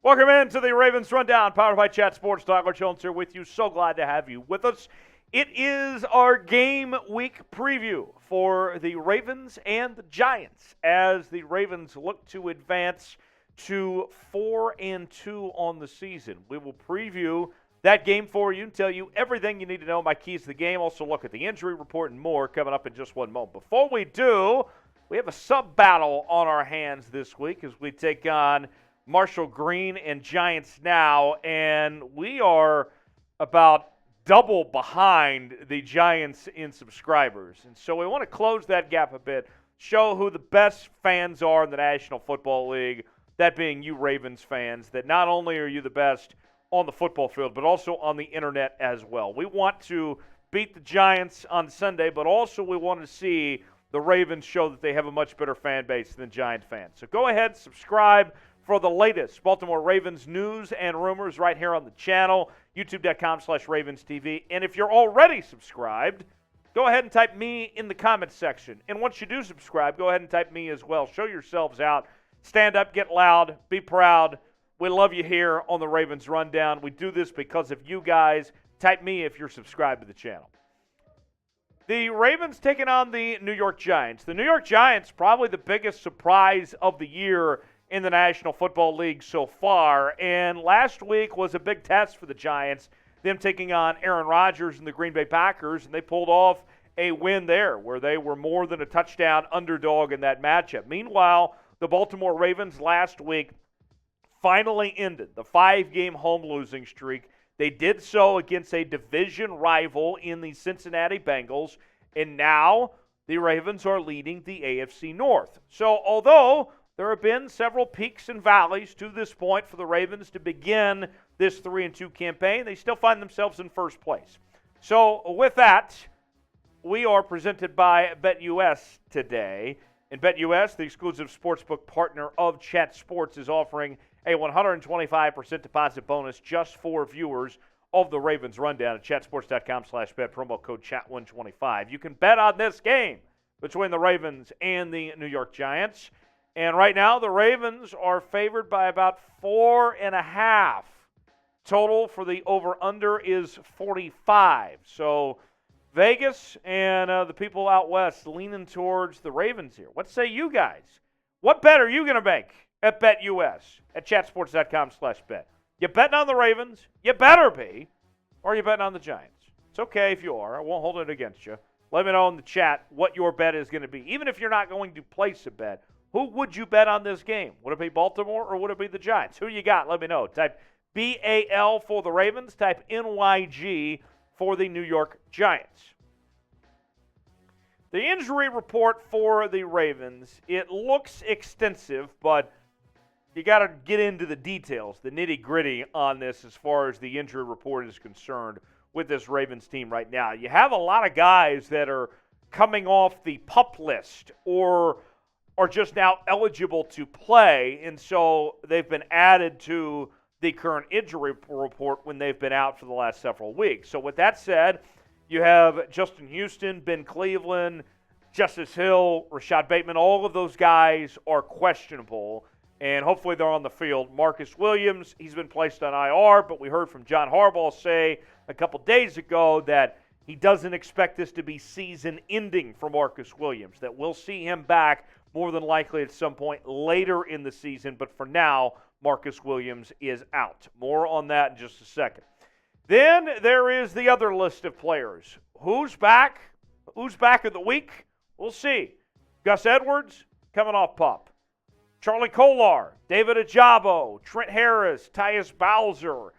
Welcome into the Ravens Rundown, powered by Chat Sports. Tyler Jones here with you. So glad to have you with us. It is our game week preview for the Ravens and the Giants as the Ravens look to advance to 4-2 on the season. We will preview that game for you and tell you everything you need to know, my keys to the game. Also look at the injury report and more coming up in just one moment. Before we do, we have a sub-battle on our hands this week as we take on Marshall Green and Giants Now, and we are about double behind the Giants in subscribers. And so we want to close that gap a bit, show who the best fans are in the National Football League, that being you Ravens fans, that not only are you the best on the football field, but also on the internet as well. We want to beat the Giants on Sunday, but also we want to see the Ravens show that they have a much better fan base than Giant fans. So go ahead, subscribe for the latest Baltimore Ravens news and rumors right here on the channel, youtube.com/RavensTV. And if you're already subscribed, go ahead and type me in the comments section. And once you do subscribe, go ahead and type me as well. Show yourselves out. Stand up, get loud, be proud. We love you here on the Ravens Rundown. We do this because of you guys. Type me if you're subscribed to the channel. The Ravens taking on the New York Giants. The New York Giants, probably the biggest surprise of the year in the National Football League so far. And last week was a big test for the Giants, them taking on Aaron Rodgers and the Green Bay Packers, and they pulled off a win there where they were more than a touchdown underdog in that matchup. Meanwhile, the Baltimore Ravens last week finally ended the 5-game home losing streak. They did so against a division rival in the Cincinnati Bengals, and now the Ravens are leading the AFC North. So although there have been several peaks and valleys to this point for the Ravens to begin this 3-2 campaign, they still find themselves in first place. So with that, we are presented by BetUS today. And BetUS, the exclusive sportsbook partner of Chat Sports, is offering a 125% deposit bonus just for viewers of the Ravens Rundown at chatsports.com/bet, promo code CHAT125. You can bet on this game between the Ravens and the New York Giants. And right now, the Ravens are favored by about 4.5. Total for the over-under is 45. So Vegas and the people out west leaning towards the Ravens here. What say you guys? What bet are you going to make at BetUS at chatsports.com/bet? You betting on the Ravens? You better be. Or are you betting on the Giants? It's okay if you are. I won't hold it against you. Let me know in the chat what your bet is going to be. Even if you're not going to place a bet, who would you bet on this game? Would it be Baltimore or would it be the Giants? Who you got? Let me know. Type BAL for the Ravens. Type NYG for the New York Giants. The injury report for the Ravens, it looks extensive, but you got to get into the details, the nitty-gritty on this as far as the injury report is concerned with this Ravens team right now. You have a lot of guys that are coming off the PUP list or are just now eligible to play, and so they've been added to the current injury report when they've been out for the last several weeks. So with that said, you have Justin Houston, Ben Cleveland, Justice Hill, Rashod Bateman. All of those guys are questionable, and hopefully they're on the field. Marcus Williams, he's been placed on IR, but we heard from John Harbaugh say a couple days ago that he doesn't expect this to be season-ending for Marcus Williams, that we'll see him back more than likely at some point later in the season. But for now, Marcus Williams is out. More on that in just a second. Then there is the other list of players. Who's back? Who's back of the week? We'll see. Gus Edwards, coming off PUP. Charlie Kolar, David Ojabo, Trent Harris, Tyus Bowser.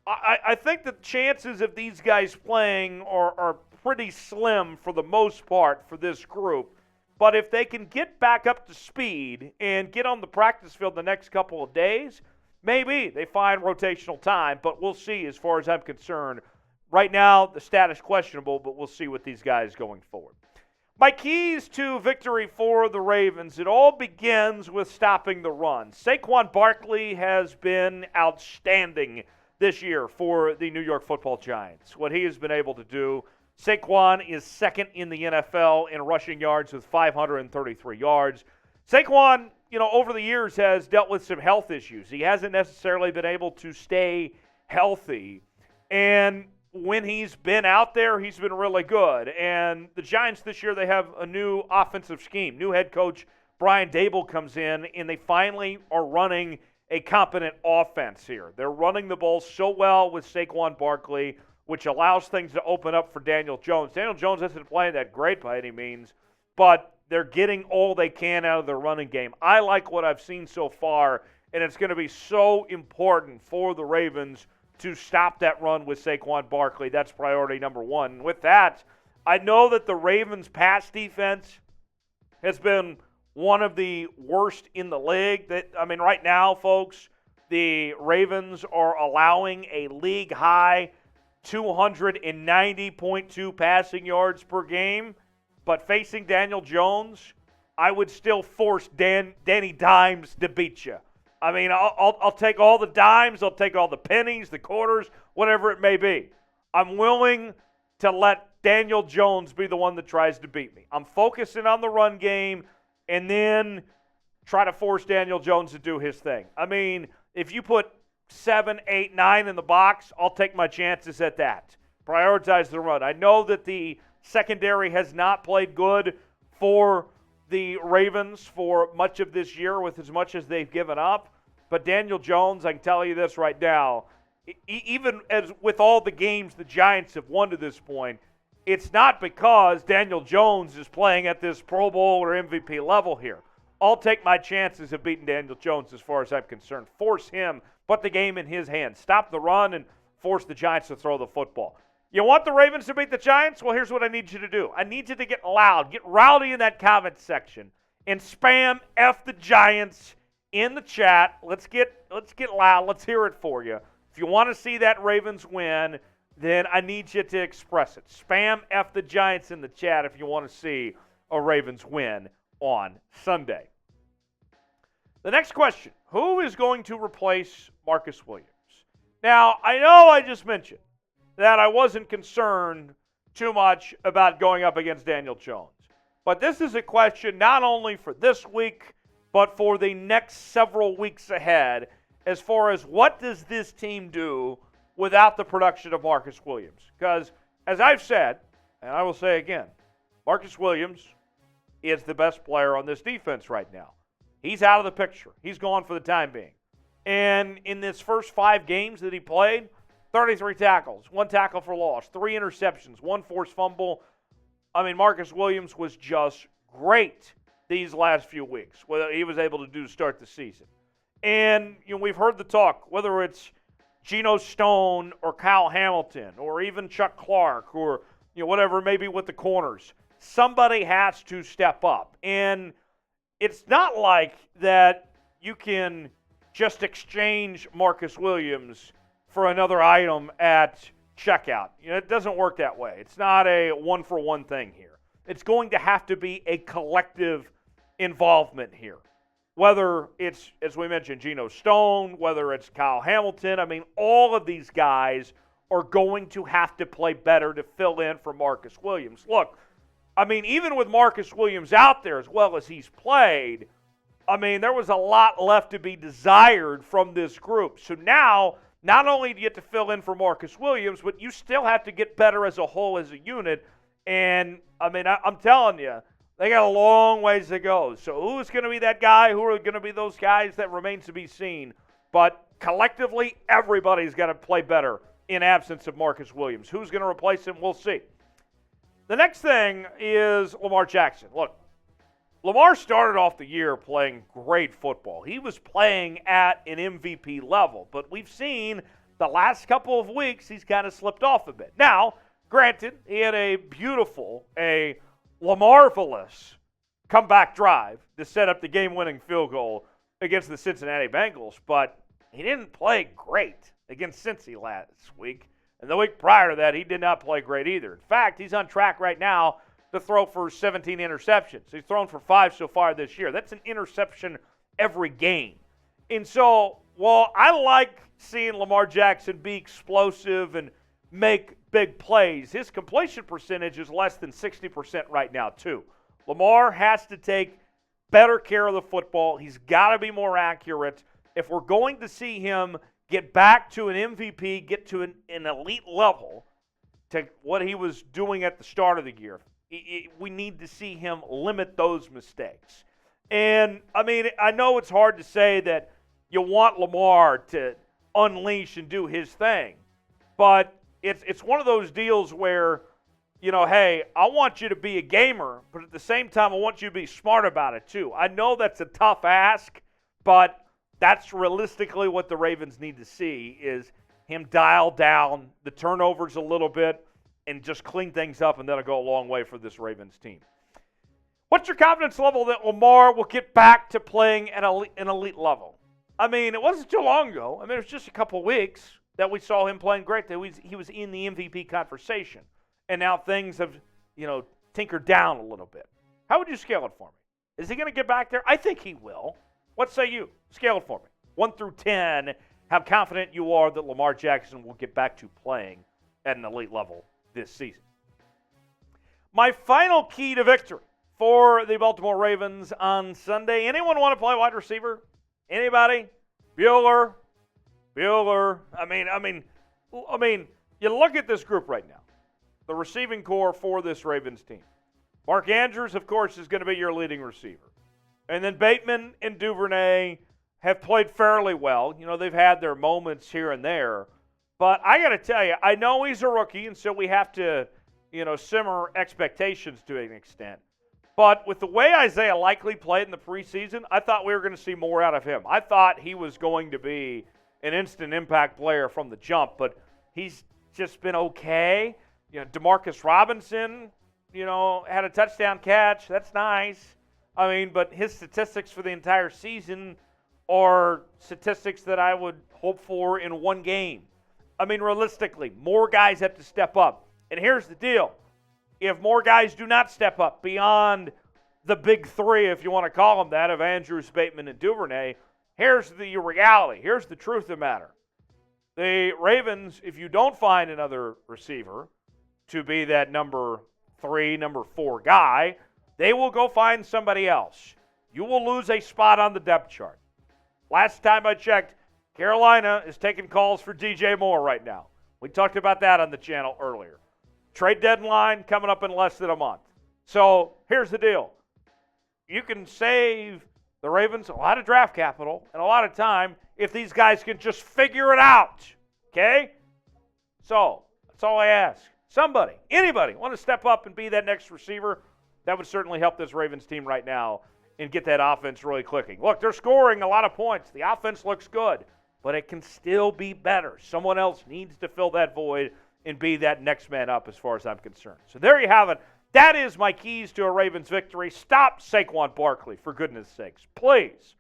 I think the chances of these guys playing are pretty slim for the most part for this group. But if they can get back up to speed and get on the practice field the next couple of days, maybe they find rotational time. But we'll see as far as I'm concerned. Right now, the status questionable, but we'll see with these guys going forward. My keys to victory for the Ravens, it all begins with stopping the run. Saquon Barkley has been outstanding this year for the New York Football Giants. What he has been able to do Saquon is second in the NFL in rushing yards with 533 yards. Saquon, over the years has dealt with some health issues. He hasn't necessarily been able to stay healthy. And when he's been out there, he's been really good. And the Giants this year, they have a new offensive scheme. New head coach Brian Daboll comes in, and they finally are running a competent offense here. They're running the ball so well with Saquon Barkley, which allows things to open up for Daniel Jones. Daniel Jones isn't playing that great by any means, but they're getting all they can out of their running game. I like what I've seen so far, and it's going to be so important for the Ravens to stop that run with Saquon Barkley. That's priority number one. And with that, I know that the Ravens' pass defense has been one of the worst in the league. Right now, folks, the Ravens are allowing a league-high 290.2 passing yards per game. But facing Daniel Jones, I would still force Danny Dimes to beat you. I'll take all the dimes, I'll take all the pennies, the quarters, whatever it may be. I'm willing to let Daniel Jones be the one that tries to beat me. I'm focusing on the run game and then try to force Daniel Jones to do his thing. If you put 7, 8, 9 in the box, I'll take my chances at that. Prioritize the run. I know that the secondary has not played good for the Ravens for much of this year with as much as they've given up. But Daniel Jones, I can tell you this right now, even as with all the games the Giants have won to this point, it's not because Daniel Jones is playing at this Pro Bowl or MVP level here. I'll take my chances of beating Daniel Jones as far as I'm concerned. Force him, put the game in his hands. Stop the run and force the Giants to throw the football. You want the Ravens to beat the Giants? Well, here's what I need you to do. I need you to get loud, get rowdy in that comment section, and spam F the Giants in the chat. Let's get loud. Let's hear it for you. If you want to see that Ravens win, then I need you to express it. Spam F the Giants in the chat if you want to see a Ravens win on Sunday. The next question, who is going to replace Marcus Williams? Now, I know I just mentioned that I wasn't concerned too much about going up against Daniel Jones. But this is a question not only for this week, but for the next several weeks ahead as far as what does this team do without the production of Marcus Williams. Because, as I've said, and I will say again, Marcus Williams is the best player on this defense right now. He's out of the picture. He's gone for the time being. And in this first 5 games that he played, 33 tackles, 1 tackle for loss, 3 interceptions, 1 forced fumble. Marcus Williams was just great these last few weeks, what he was able to do to start the season. And we've heard the talk, whether it's Geno Stone or Kyle Hamilton or even Chuck Clark or whatever, maybe with the corners. Somebody has to step up. And it's not like that you can just exchange Marcus Williams for another item at checkout. It doesn't work that way. It's not a one-for-one thing here. It's going to have to be a collective involvement here. Whether it's, as we mentioned, Geno Stone, whether it's Kyle Hamilton, all of these guys are going to have to play better to fill in for Marcus Williams. Look, even with Marcus Williams out there as well as he's played, there was a lot left to be desired from this group. So now, not only do you get to fill in for Marcus Williams, but you still have to get better as a whole, as a unit. And, I'm telling you, they got a long ways to go. So who's going to be that guy? Who are going to be those guys? That remains to be seen. But collectively, everybody's got to play better in absence of Marcus Williams. Who's going to replace him? We'll see. The next thing is Lamar Jackson. Look, Lamar started off the year playing great football. He was playing at an MVP level, but we've seen the last couple of weeks he's kind of slipped off a bit. Now, granted, he had a Lamar-fulous comeback drive to set up the game-winning field goal against the Cincinnati Bengals, but he didn't play great against Cincy last week. And the week prior to that, he did not play great either. In fact, he's on track right now to throw for 17 interceptions. He's thrown for 5 so far this year. That's an interception every game. And so, while I like seeing Lamar Jackson be explosive and make big plays. His completion percentage is less than 60% right now, too. Lamar has to take better care of the football. He's got to be more accurate. If we're going to see him get back to an MVP, get to an elite level to what he was doing at the start of the year, we need to see him limit those mistakes. And, I mean, I know it's hard to say that you want Lamar to unleash and do his thing, but it's one of those deals where, you know, hey, I want you to be a gamer, but at the same time, I want you to be smart about it too. I know that's a tough ask, but that's realistically what the Ravens need to see is him dial down the turnovers a little bit and just clean things up, and that'll go a long way for this Ravens team. What's your confidence level that Lamar will get back to playing at an elite level? I mean, it wasn't too long ago. I mean, it was just a couple weeks that we saw him playing great. That he was in the MVP conversation. And now things have, you know, tinkered down a little bit. How would you scale it for me? Is he going to get back there? I think he will. What say you? Scale it for me. 1 through 10, how confident you are that Lamar Jackson will get back to playing at an elite level this season. My final key to victory for the Baltimore Ravens on Sunday. Anyone want to play wide receiver? Anybody? Bueller. I mean, you look at this group right now. The receiving core for this Ravens team. Mark Andrews, of course, is going to be your leading receiver. And then Bateman and Duvernay have played fairly well. You know, they've had their moments here and there. But I got to tell you, I know he's a rookie, and so we have to, you know, simmer expectations to an extent. But with the way Isaiah Likely played in the preseason, I thought we were going to see more out of him. I thought he was going to be an instant impact player from the jump, but he's just been okay. You know, Demarcus Robinson, you know, had a touchdown catch. That's nice. I mean, but his statistics for the entire season are statistics that I would hope for in one game. I mean, realistically, more guys have to step up. And here's the deal. If more guys do not step up beyond the big three, if you want to call them that, of Andrews, Bateman, and Duvernay, here's the reality. Here's the truth of the matter. The Ravens, if you don't find another receiver to be that number 3, number 4 guy, they will go find somebody else. You will lose a spot on the depth chart. Last time I checked, Carolina is taking calls for DJ Moore right now. We talked about that on the channel earlier. Trade deadline coming up in less than a month. So here's the deal. You can save the Ravens a lot of draft capital and a lot of time if these guys can just figure it out. Okay? So that's all I ask. Somebody, anybody, want to step up and be that next receiver? That would certainly help this Ravens team right now and get that offense really clicking. Look, they're scoring a lot of points. The offense looks good, but it can still be better. Someone else needs to fill that void and be that next man up as far as I'm concerned. So there you have it. That is my keys to a Ravens victory. Stop Saquon Barkley, for goodness sakes. Please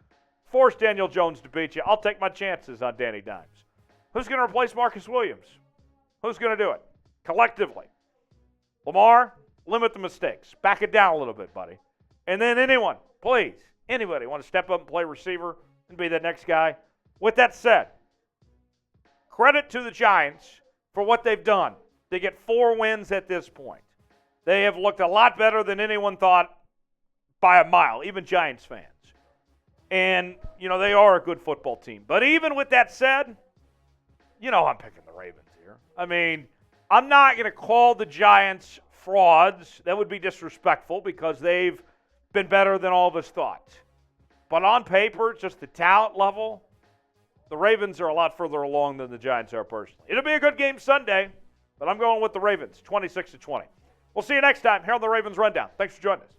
force Daniel Jones to beat you. I'll take my chances on Danny Dimes. Who's going to replace Marcus Williams? Who's going to do it? Collectively. Lamar, limit the mistakes. Back it down a little bit, buddy. And then anyone, please, anybody want to step up and play receiver and be that next guy? With that said, credit to the Giants for what they've done. They get 4 wins at this point. They have looked a lot better than anyone thought by a mile, even Giants fans. And, you know, they are a good football team. But even with that said, you know I'm picking the Ravens here. I mean, I'm not going to call the Giants frauds. That would be disrespectful because they've been better than all of us thought. But on paper, just the talent level, the Ravens are a lot further along than the Giants are personally. It'll be a good game Sunday, but I'm going with the Ravens, 26-20. We'll see you next time here on the Ravens Rundown. Thanks for joining us.